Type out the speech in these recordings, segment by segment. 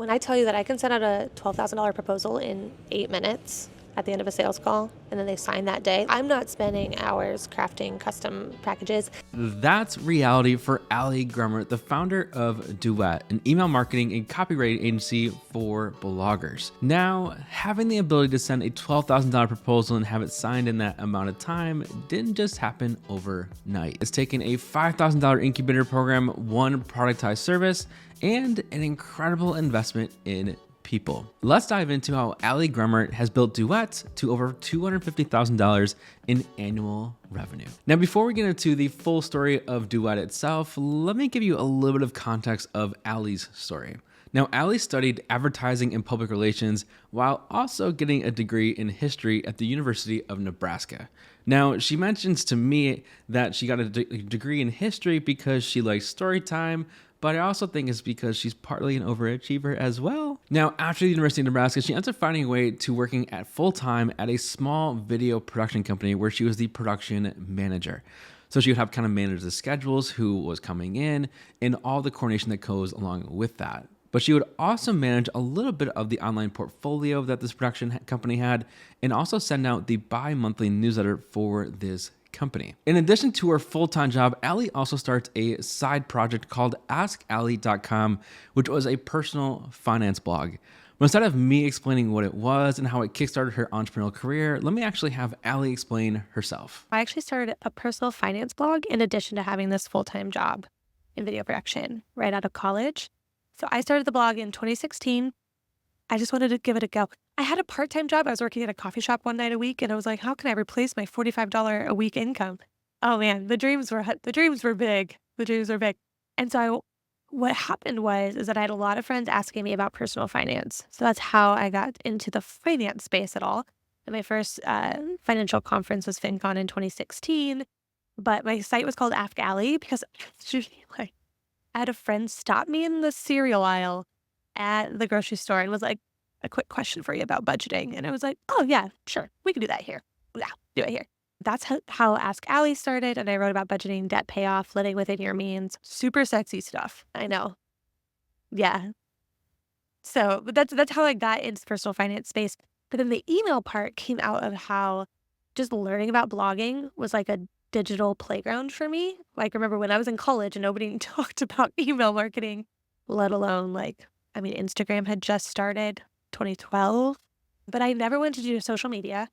When I tell you that I can send out a $12,000 proposal in 8 minutes at the end of a sales call, and then they sign that day, I'm not spending hours crafting custom packages. That's reality for Ali Grummer, the founder of Duet, an email marketing and copywriting agency for bloggers. Now, having the ability to send a $12,000 proposal and have it signed in that amount of time didn't just happen overnight. It's taken a $5,000 incubator program, one productized service, and an incredible investment in people. Let's dive into how Ali Grummer has built Duet to over $250,000 in annual revenue. Now, before we get into the full story of Duet itself, let me give you a little bit of context of Ali's story. Now, Ali studied advertising and public relations while also getting a degree in history at the University of Nebraska. Now, she mentions to me that she got a degree in history because she likes story time, but I also think it's because she's partly an overachiever as well. Now, after the University of Nebraska, she ends up finding a way to working at full-time at a small video production company where she was the production manager. So she would have kind of manage the schedules, who was coming in, and all the coordination that goes along with that. But she would also manage a little bit of the online portfolio that this production company had, and also send out the bi-monthly newsletter for this company. In addition to her full-time job, Ali also starts a side project called askali.com, which was a personal finance blog. But instead of me explaining what it was and how it kickstarted her entrepreneurial career, let me actually have Ali explain herself. I actually started a personal finance blog in addition to having this full-time job in video production right out of college. So I started the blog in 2016. I just wanted to give it a go. I had a part-time job. I was working at a coffee shop one night a week, and I was like, how can I replace my $45 a week income? Oh man, the dreams were big. The dreams were big. And so what happened is that I had a lot of friends asking me about personal finance. So that's how I got into the finance space at all. And my first financial conference was FinCon in 2016, but my site was called Ask Ali because like I had a friend stop me in the cereal aisle at the grocery store and was like, a quick question for you about budgeting. And I was like, oh yeah, sure. We can do that here. Yeah, do it here. That's how Ask Ali started. And I wrote about budgeting, debt payoff, living within your means. Super sexy stuff. I know. Yeah. So but that's how I got into personal finance space. But then the email part came out of how just learning about blogging was like a digital playground for me. Like, remember when I was in college and nobody talked about email marketing, let alone Instagram had just started 2012, but I never went to do social media.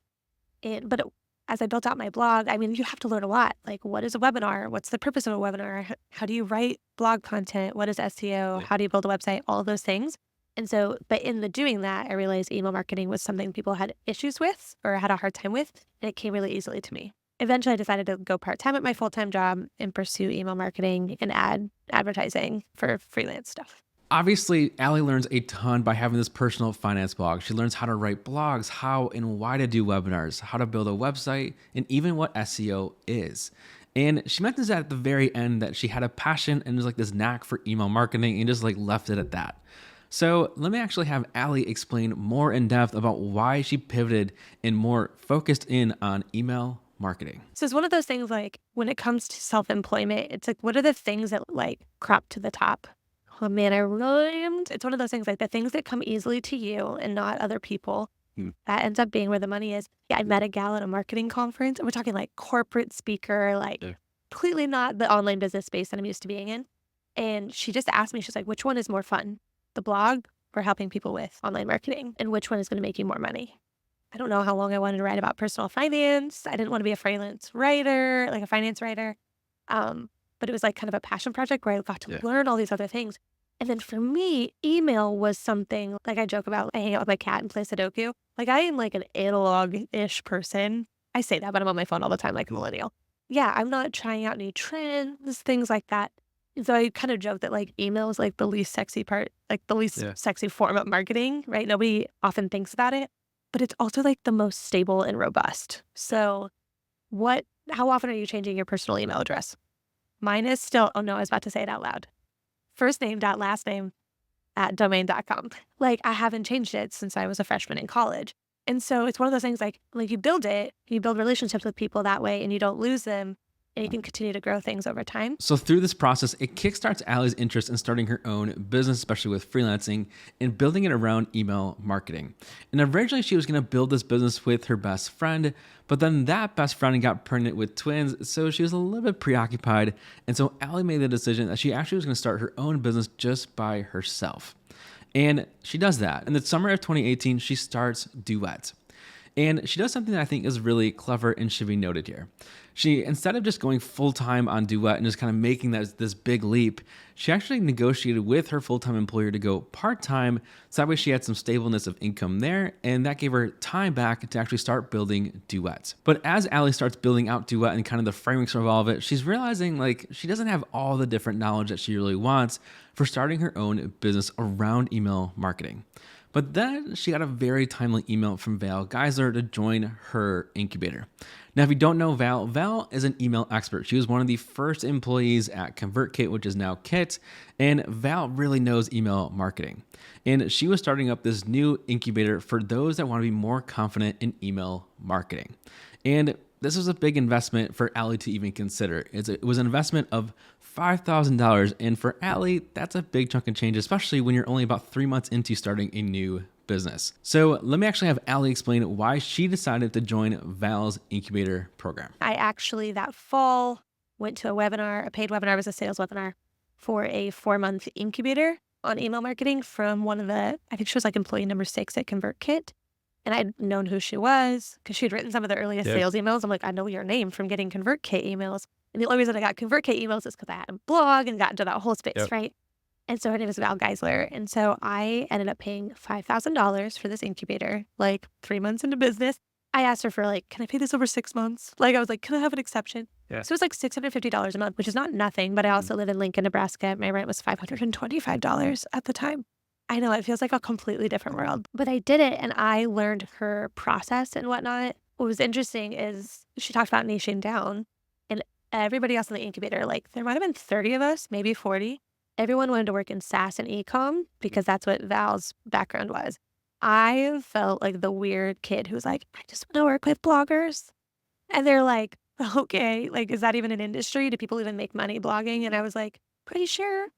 As I built out my blog, you have to learn a lot. Like, what is a webinar? What's the purpose of a webinar? How do you write blog content? What is SEO? Yeah. How do you build a website? All of those things. And so, but in the doing that, I realized email marketing was something people had issues with or had a hard time with, and it came really easily to me. Eventually, I decided to go part-time at my full-time job and pursue email marketing and advertising for freelance stuff. Obviously, Ali learns a ton by having this personal finance blog. She learns how to write blogs, how and why to do webinars, how to build a website, and even what SEO is. And she mentions that at the very end that she had a passion and was like this knack for email marketing and just like left it at that. So let me actually have Ali explain more in depth about why she pivoted and more focused in on email marketing. So it's one of those things, like when it comes to self-employment, it's like, what are the things that like crop to the top? Oh man, I rhymed. It's one of those things, like the things that come easily to you and not other people. That ends up being where the money is. Yeah, I met a gal at a marketing conference, and we're talking like corporate speaker, like Yeah. completely not the online business space that I'm used to being in. And she just asked me, she's like, which one is more fun, the blog or helping people with online marketing? And which one is going to make you more money? I don't know how long I wanted to write about personal finance. I didn't want to be a freelance writer, like a finance writer. But it was like kind of a passion project where I got to learn all these other things. And then for me, email was something, like I joke about, I hang out with my cat and play Sudoku. Like I am like an analog-ish person. I say that, but I'm on my phone all the time like a millennial. Yeah, I'm not trying out new trends, things like that. And so I kind of joke that like email is like the least sexy part, like the least sexy form of marketing, right? Nobody often thinks about it, but it's also like the most stable and robust. So how often are you changing your personal email address? Mine is still, oh no, I was about to say it out loud. First name dot last name at domain.com. Like I haven't changed it since I was a freshman in college. And so it's one of those things like you build relationships with people that way and you don't lose them. and you can continue to grow things over time. So through this process, it kickstarts Allie's interest in starting her own business, especially with freelancing and building it around email marketing. And originally she was going to build this business with her best friend, but then that best friend got pregnant with twins, so she was a little bit preoccupied. And so Allie made the decision that she actually was going to start her own business just by herself. And she does that. In the summer of 2018, she starts Duet. And she does something that I think is really clever and should be noted here. She, instead of just going full-time on Duet and just kind of making this big leap, she actually negotiated with her full-time employer to go part-time, so that way she had some stableness of income there, and that gave her time back to actually start building Duet. But as Allie starts building out Duet and kind of the frameworks of all of it, she's realizing like she doesn't have all the different knowledge that she really wants for starting her own business around email marketing. But then she got a very timely email from Val Geisler to join her incubator. Now, if you don't know Val, Val is an email expert. She was one of the first employees at ConvertKit, which is now Kit, and Val really knows email marketing. And she was starting up this new incubator for those that want to be more confident in email marketing. And this was a big investment for Allie to even consider. It was an investment of $5,000. And for Allie, that's a big chunk of change, especially when you're only about 3 months into starting a new business. So let me actually have Allie explain why she decided to join Val's incubator program. I actually that fall went to a paid webinar, it was a sales webinar for a 4-month incubator on email marketing from I think she was like employee number 6 at ConvertKit. And I'd known who she was because she'd written some of the earliest sales emails. I'm like, I know your name from getting ConvertKit emails. And the only reason I got ConvertKit emails is because I had a blog and got into that whole space, right? And so her name is Val Geisler. And so I ended up paying $5,000 for this incubator, like 3 months into business. I asked her for like, can I pay this over 6 months? Like I was like, can I have an exception? So it was like $650 a month, which is not nothing, but I also live in Lincoln, Nebraska. My rent was $525 at the time. I know it feels like a completely different world, but I did it and I learned her process and whatnot. What was interesting is she talked about niching down and everybody else in the incubator, like there might have been 30 of us, maybe 40. Everyone wanted to work in SaaS and e-com because that's what Val's background was. I felt like the weird kid who was like, I just want to work with bloggers. And they're like, okay, like, is that even an industry? Do people even make money blogging? And I was like, pretty sure.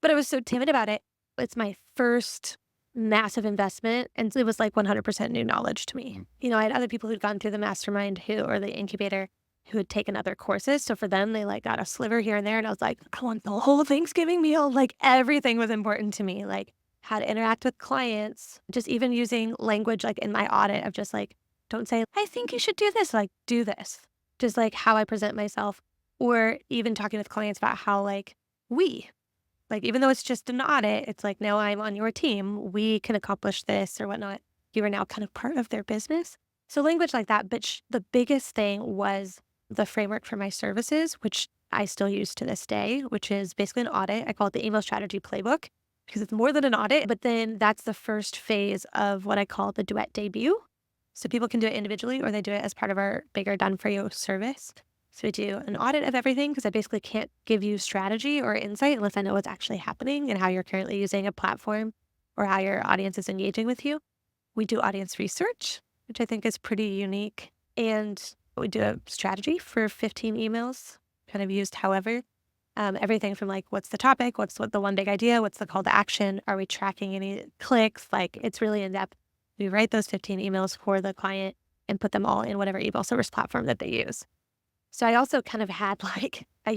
But I was so timid about it. It's my first massive investment. And it was like 100% new knowledge to me. You know, I had other people who'd gone through the mastermind or the incubator who had taken other courses. So for them, they like got a sliver here and there. And I was like, I want the whole Thanksgiving meal. Like everything was important to me. Like how to interact with clients, just even using language like in my audit of just like, don't say, I think you should do this, like do this. Just like how I present myself, or even talking with clients about how like even though it's just an audit, it's like, no, I'm on your team. We can accomplish this or whatnot. You are now kind of part of their business. So language like that. But the biggest thing was the framework for my services, which I still use to this day, which is basically an audit. I call it the email strategy playbook because it's more than an audit. But then that's the first phase of what I call the Duet debut. So people can do it individually or they do it as part of our bigger done for you service. So we do an audit of everything because I basically can't give you strategy or insight unless I know what's actually happening and how you're currently using a platform or how your audience is engaging with you. We do audience research, which I think is pretty unique. And we do a strategy for 15 emails, kind of used however. Everything from like, what's the topic? What's the one big idea? What's the call to action? Are we tracking any clicks? Like it's really in depth. We write those 15 emails for the client and put them all in whatever email service platform that they use. So I also kind of had like a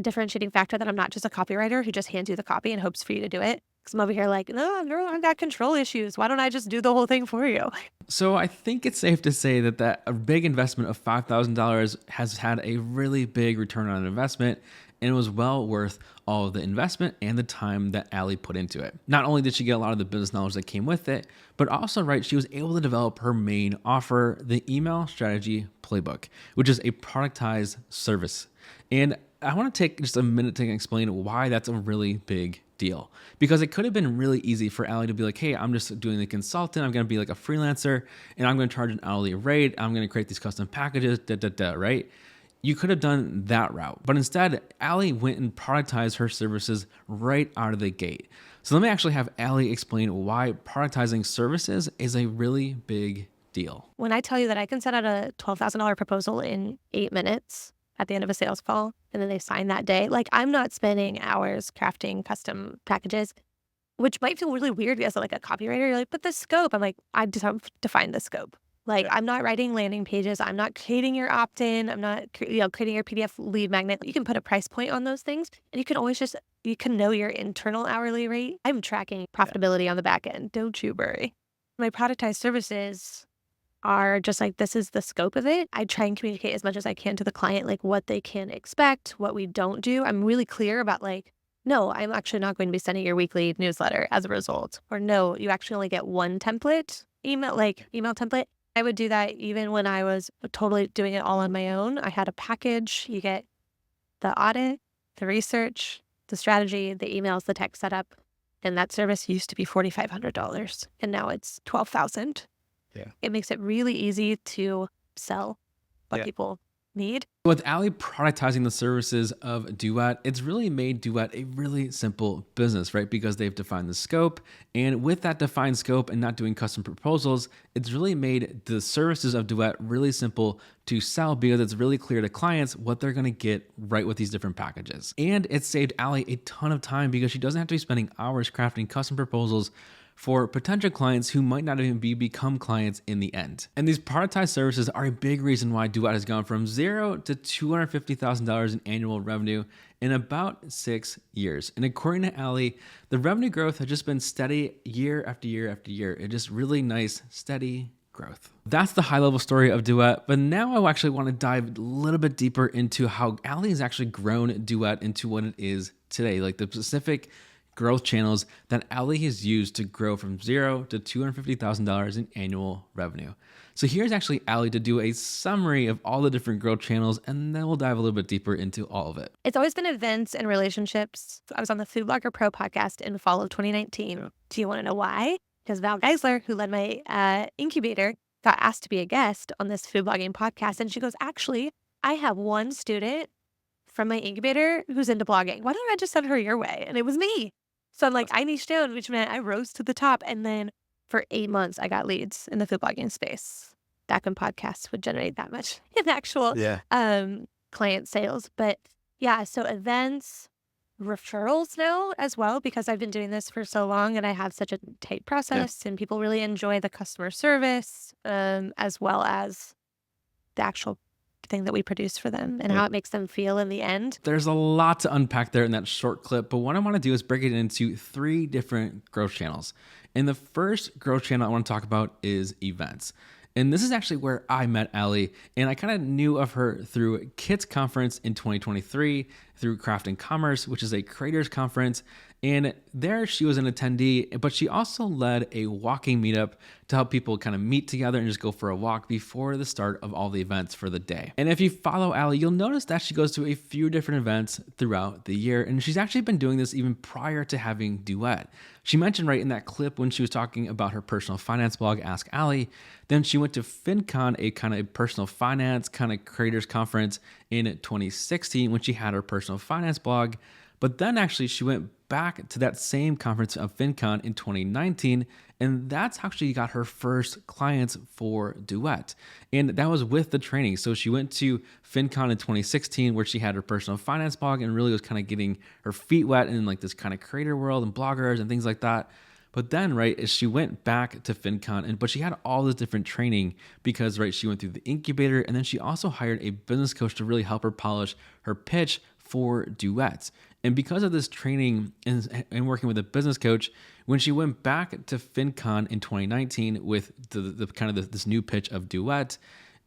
differentiating factor that I'm not just a copywriter who just hands you the copy and hopes for you to do it. Because I'm over here like, no, girl, I've got control issues. Why don't I just do the whole thing for you? So I think it's safe to say that a big investment of $5,000 has had a really big return on investment, and it was well worth all of the investment and the time that Allie put into it. Not only did she get a lot of the business knowledge that came with it, but also, right, she was able to develop her main offer, the email strategy playbook, which is a productized service. And I want to take just a minute to explain why that's a really big deal. Because it could have been really easy for Allie to be like, hey, I'm just doing the consultant. I'm going to be like a freelancer and I'm going to charge an hourly rate. I'm going to create these custom packages, right? You could have done that route, but instead, Allie went and productized her services right out of the gate. So let me actually have Allie explain why productizing services is a really big deal. When I tell you that I can send out a $12,000 proposal in 8 minutes, at the end of a sales call and then they sign that day. Like, I'm not spending hours crafting custom packages, which might feel really weird as like a copywriter. You're like, but the scope, I'm like, I just have defined the scope. Like, I'm not writing landing pages. I'm not creating your opt-in. I'm not, creating your PDF lead magnet. You can put a price point on those things, and you can always you can know your internal hourly rate. I'm tracking profitability on the back end. Don't you worry. My productized services are just like, this is the scope of it. I try and communicate as much as I can to the client, like what they can expect, what we don't do. I'm really clear about like, no, I'm actually not going to be sending your weekly newsletter as a result. Or no, you actually only get one template, email template. I would do that even when I was totally doing it all on my own. I had a package. You get the audit, the research, the strategy, the emails, the tech setup. And that service used to be $4,500 and now it's $12,000. Yeah. It makes it really easy to sell what people need. With Allie productizing the services of Duet, it's really made Duet a really simple business, right? Because they've defined the scope. And with that defined scope and not doing custom proposals, it's really made the services of Duet really simple to sell because it's really clear to clients what they're going to get right with these different packages. And it saved Allie a ton of time because she doesn't have to be spending hours crafting custom proposals for potential clients who might not even become clients in the end. And these productized services are a big reason why Duet has gone from zero to $250,000 in annual revenue in about 6 years. And according to Allie, the revenue growth has just been steady year after year after year. It's just really nice, steady growth. That's the high level story of Duet, but now I actually want to dive a little bit deeper into how Allie has actually grown Duet into what it is today, like the specific growth channels that Allie has used to grow from zero to $250,000 in annual revenue. So here's actually Allie to do a summary of all the different growth channels, and then we'll dive a little bit deeper into all of it. It's always been events and relationships. I was on the Food Blogger Pro podcast in the fall of 2019. Do you want to know why? Because Val Geisler, who led my incubator, got asked to be a guest on this food blogging podcast. And she goes, actually, I have one student from my incubator who's into blogging. Why don't I just send her your way? And it was me. So I'm like, I niched down, which meant I rose to the top. And then for 8 months, I got leads in the food blogging space. Back when podcasts would generate that much in actual client sales. But yeah, so events, referrals now as well, because I've been doing this for so long and I have such a tight process and people really enjoy the customer service as well as the actual thing that we produce for them and how it makes them feel in the end. There's a lot to unpack there in that short clip, but what I want to do is break it into 3 different growth channels. And the first growth channel I want to talk about is events. And this is actually where I met Allie, and I kind of knew of her through Kit's conference in 2023, through Craft and Commerce, which is a creators conference. And there she was an attendee, but she also led a walking meetup to help people kind of meet together and just go for a walk before the start of all the events for the day. And if you follow Allie, you'll notice that she goes to a few different events throughout the year. And she's actually been doing this even prior to having Duet. She mentioned right in that clip when she was talking about her personal finance blog, Ask Allie, then she went to FinCon, a kind of personal finance kind of creators conference in 2016 when she had her personal finance blog. But then actually she went back to that same conference of FinCon in 2019, and that's how she got her first clients for Duet. And that was with the training. So she went to FinCon in 2016 where she had her personal finance blog and really was kind of getting her feet wet in like this kind of creator world and bloggers and things like that. But then, right, she went back to FinCon, but she had all this different training because, right, she went through the incubator, and then she also hired a business coach to really help her polish her pitch for Duets. And because of this training and working with a business coach, when she went back to FinCon in 2019 with the kind of this new pitch of Duet,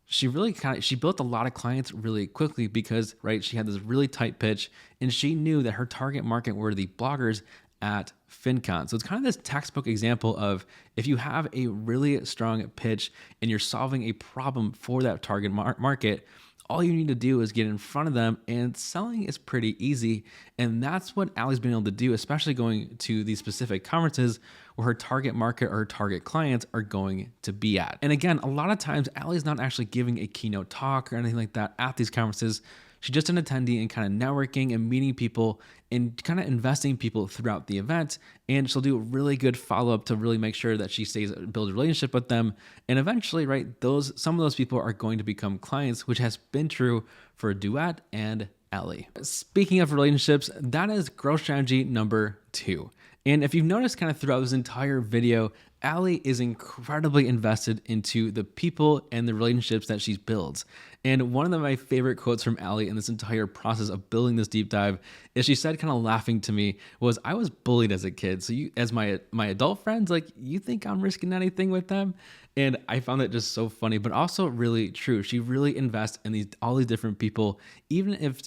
she really she built a lot of clients really quickly because, right, she had this really tight pitch and she knew that her target market were the bloggers at FinCon. So it's kind of this textbook example of if you have a really strong pitch and you're solving a problem for that target market, all you need to do is get in front of them, and selling is pretty easy. And that's what Allie's been able to do, especially going to these specific conferences where her target market or her target clients are going to be at. And again, a lot of times Allie's not actually giving a keynote talk or anything like that at these conferences. she's just an attendee and kind of networking and meeting people and kind of investing in people throughout the event. And she'll do a really good follow-up to really make sure that she builds a relationship with them. And eventually, right, some of those people are going to become clients, which has been true for Duet and Allie. Speaking of relationships, that is growth strategy number 2. And if you've noticed kind of throughout this entire video, Allie is incredibly invested into the people and the relationships that she builds. And one of my favorite quotes from Allie in this entire process of building this deep dive is she said, kind of laughing to me, was, "I was bullied as a kid. So you, as my adult friends, like, you think I'm risking anything with them?" And I found that just so funny, but also really true. She really invests in all these different people, even if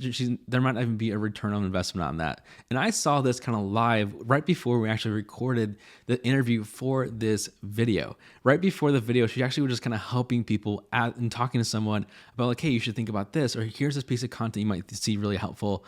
there might not even be a return on investment on that. And I saw this kind of live right before we actually recorded the interview for this video. Right before the video, she actually was just kind of helping people and talking to someone about, like, hey, you should think about this, or here's this piece of content you might see really helpful.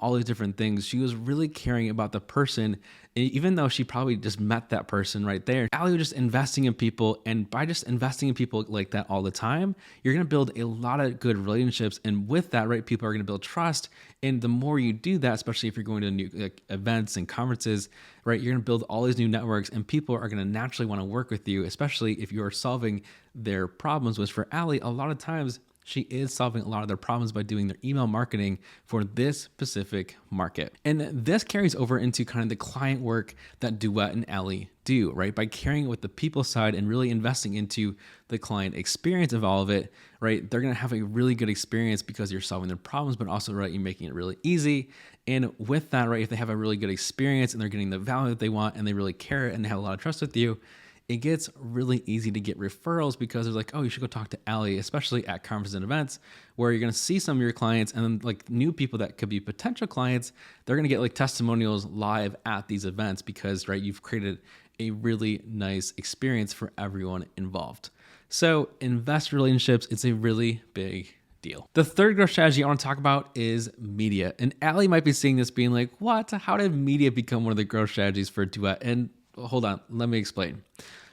All these different things. She was really caring about the person, even though she probably just met that person right there. Allie was just investing in people, and by just investing in people like that all the time, you're going to build a lot of good relationships, and with that, right, people are going to build trust. And the more you do that, especially if you're going to new events and conferences, right, you're going to build all these new networks, and people are going to naturally want to work with you, especially if you are solving their problems. Which for Allie, a lot of times she is solving a lot of their problems by doing their email marketing for this specific market. And this carries over into kind of the client work that Duet and Allie do, right? By caring with the people side and really investing into the client experience of all of it, right? They're going to have a really good experience because you're solving their problems, but also, right, you're making it really easy. And with that, right, if they have a really good experience and they're getting the value that they want and they really care and they have a lot of trust with you, it gets really easy to get referrals because they're like, oh, you should go talk to Allie, especially at conferences and events where you're going to see some of your clients, and then like new people that could be potential clients, they're going to get like testimonials live at these events because, right, you've created a really nice experience for everyone involved. So investor relationships, it's a really big deal. The third growth strategy I want to talk about is media. And Allie might be seeing this being like, what? How did media become one of the growth strategies for Duet? And hold on, let me explain.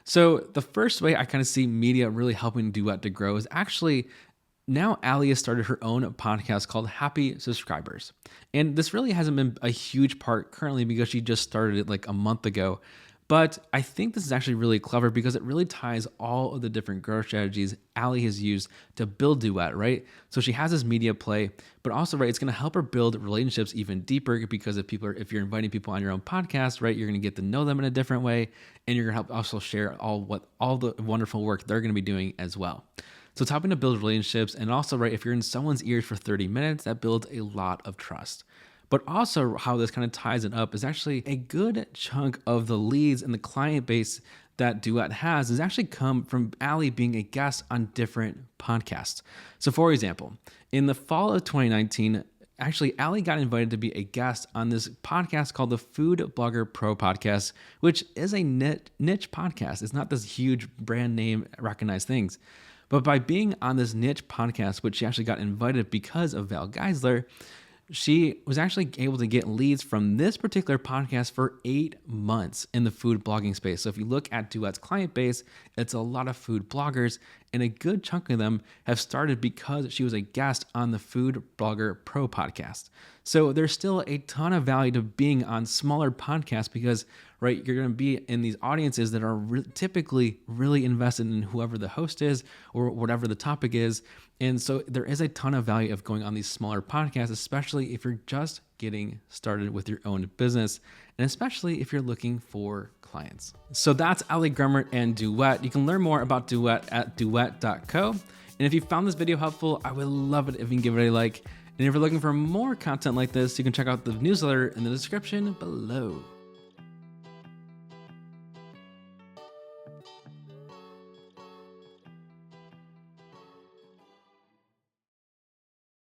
So the first way I kind of see media really helping Duet to grow is actually now Allie has started her own podcast called Happy Subscribers. And this really hasn't been a huge part currently because she just started it like a month ago. But I think this is actually really clever because it really ties all of the different growth strategies Allie has used to build Duet, right? So she has this media play, but also, right, it's going to help her build relationships even deeper because if you're inviting people on your own podcast, right, you're going to get to know them in a different way, and you're going to help also share all the wonderful work they're going to be doing as well. So it's helping to build relationships, and also, right, if you're in someone's ears for 30 minutes, that builds a lot of trust. But also how this kind of ties it up is actually a good chunk of the leads and the client base that Duet has actually come from Allie being a guest on different podcasts. So for example, in the fall of 2019, actually Allie got invited to be a guest on this podcast called the Food Blogger Pro Podcast, which is a niche podcast. It's not this huge brand name recognized things. But by being on this niche podcast, which she actually got invited because of Val Geisler, she was actually able to get leads from this particular podcast for 8 months in the food blogging space. So if you look at Duet's client base, it's a lot of food bloggers, and a good chunk of them have started because she was a guest on the Food Blogger Pro podcast. So there's still a ton of value to being on smaller podcasts because, right, you're going to be in these audiences that are typically really invested in whoever the host is or whatever the topic is. And so there is a ton of value of going on these smaller podcasts, especially if you're just getting started with your own business, and especially if you're looking for clients. So that's Allie Grummert and Duet. You can learn more about Duet at duet.co. And if you found this video helpful, I would love it if you can give it a like. And if you're looking for more content like this, you can check out the newsletter in the description below.